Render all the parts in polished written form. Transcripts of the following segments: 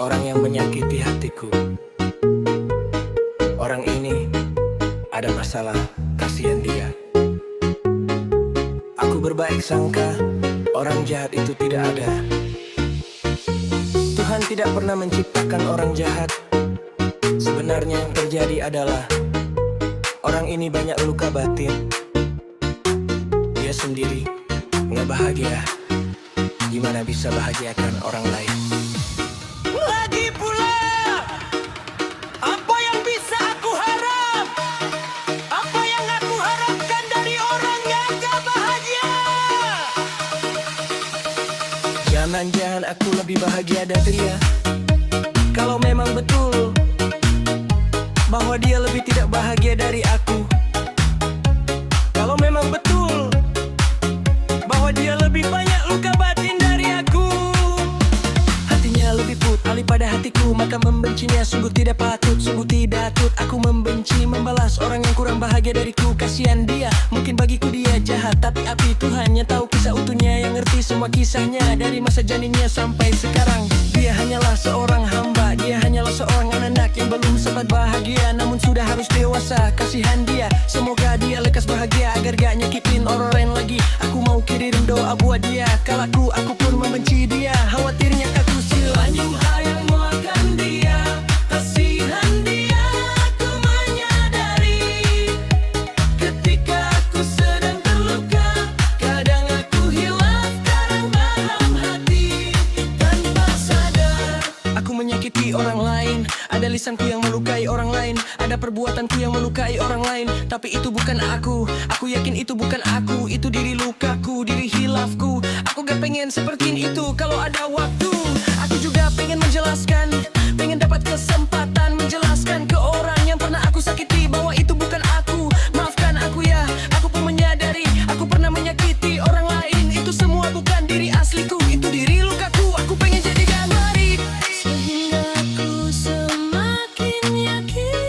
orang yang menyakiti hatiku. Orang ini ada masalah, kasihan dia. Aku berbaik sangka orang jahat itu tidak ada. Tuhan tidak pernah menciptakan orang jahat. Sebenarnya yang terjadi adalah orang ini banyak luka batin. Dia sendiri nggak bahagia. Gimana bisa bahagiakan orang lain? Lagi pula, apa yang bisa aku harap? Apa yang aku harapkan dari orang yang gak bahagia? Jangan-jangan aku lebih bahagia dari dia. Kalau memang betul bahwa dia lebih tidak bahagia dari aku. Kalau memang betul bahwa dia lebih banyak luka batin dari aku. Hatinya lebih putih pada hatiku, maka membencinya sungguh tidak patut, sungguh tidak tut. Aku membenci membalas orang yang kurang bahagia dariku. Kasihan dia, mungkin bagiku dia jahat, tapi api Tuhan yang tahu kisah utuhnya, yang ngerti semua kisahnya dari masa janinnya sampai sekarang. Dia hanyalah seorang hamba, dia hanyalah seorang anak yang belum sempat bahagia, namun sudah harus dewasa. Kasihan dia, semoga dia lekas bahagia agar gak nyakitin orang lain lagi. Aku mau kirim doa buat dia, kalau aku pun membenci dia. Khawatirnya aku silaju hayang makan dia. Kasihan dia, aku menyadari ketika aku sedang terluka, kadang aku hilaf, kadang dalam hati tanpa sadar. Aku menyakiti orang lain, ada lisanku yang melukai orang lain, ada perbuatanku yang melukai orang lain. Tapi itu bukan aku yakin itu bukan aku. Itu diri lukaku, diri hilafku. Aku gak pengen seperti itu kalau ada waktu. Aku juga pengen menjelaskan, pengen dapat kesempatan menjelaskan ke orang yang pernah aku sakiti bahwa itu bukan aku. Maafkan aku ya, aku pun menyadari aku pernah menyakiti orang lain. Itu semua bukan diri asliku, itu diri lukaku. Aku pengen jadi damai, sehingga aku semakin yakin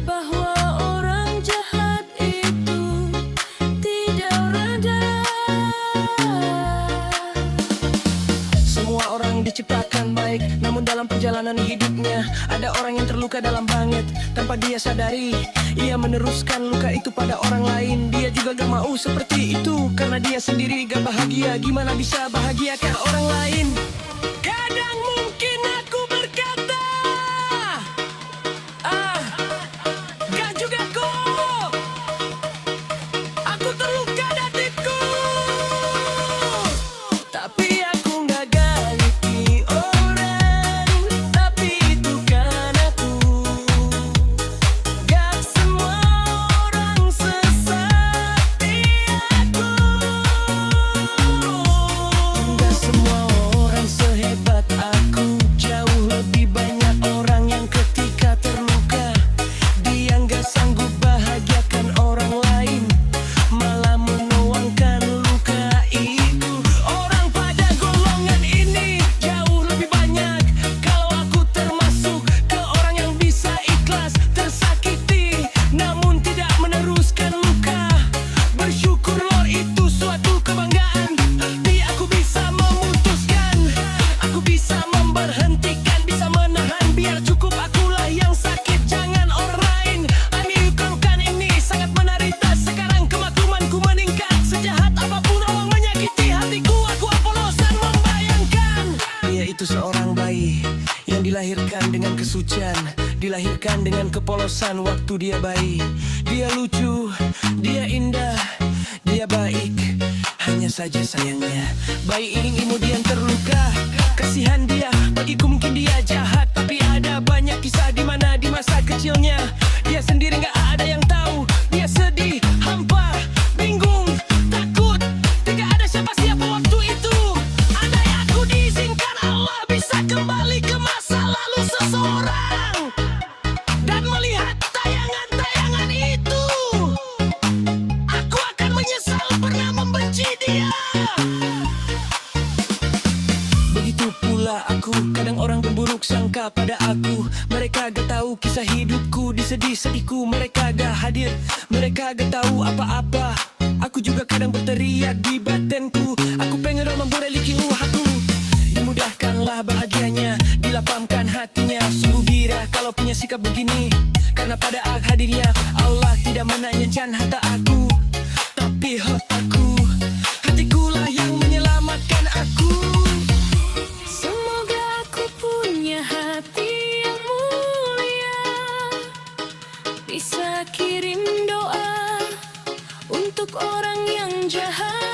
bahwa orang jahat itu tidak orang jahat. Semua orang diciptakan baik, namun dalam perjalanan hidupnya ada orang yang terluka dalam banget. Tanpa dia sadari, ia meneruskan luka itu pada orang lain. Dia juga gak mau seperti itu, karena dia sendiri gak bahagia. Gimana bisa bahagiakan orang lain? Kadang mungkin aku berkata, gak juga kok, aku terluka hatiku. Tapi aku gak ganti orang, tapi itu kan aku. Gak semua orang seseperti aku. Gak semua orang sehebat aku. Jauh lebih banyak orang yang ketika terluka, dia gak sanggup bahagiakan orang lain, malah menuangkan luka itu. Orang pada golongan ini jauh lebih banyak. Kalau aku termasuk ke orang yang bisa ikhlas tersakiti, namun tidak meneruskan luka. Bersyukur Lord, itu suatu kebanggaan. Di aku bisa memutuskan, aku bisa memberhentikan, bisa menahan. Biar cukup akulah yang sakit, jangan orang lain. Amikulkan ini sangat menderita. Sekarang kemaklumanku meningkat. Sejahat apapun orang menyakiti hatiku, aku opolosan membayangkan. Dia itu seorang bayi yang dilahirkan dengan kesucian, dilahirkan dengan kepolosan waktu dia bayi. Dia lucu, dia indah, dia baik. Hanya saja sayangnya bayi ini kemudian terluka. Kasihan dia, bagiku mungkin dia jahat, tapi ada banyak kisah di mana di masa kecilnya dia sendiri gak ada yang tahu. Dia sedih, hampa, bingung, takut, tidak ada siapa-siapa waktu itu. Andai aku diizinkan Allah bisa kembali ke masa lalu seseorang dan melihat tayangan-tayangan itu, aku akan menyesal pernah membenci dia. Begitu pula aku, kadang orang berburuk sangka pada aku. Mereka gak tahu kisah hidupku, di sedih-sedihku mereka gak hadir. Mereka gak tahu apa-apa. Aku juga kadang berteriak di batinku, aku pengen memperbaiki aku. Dimudahkanlah begini, karena pada hadirnya Allah tidak menanyakan harta aku, tapi hak aku. Hatikulah yang menyelamatkan aku. Semoga aku punya hati yang mulia, bisa kirim doa untuk orang yang jahat.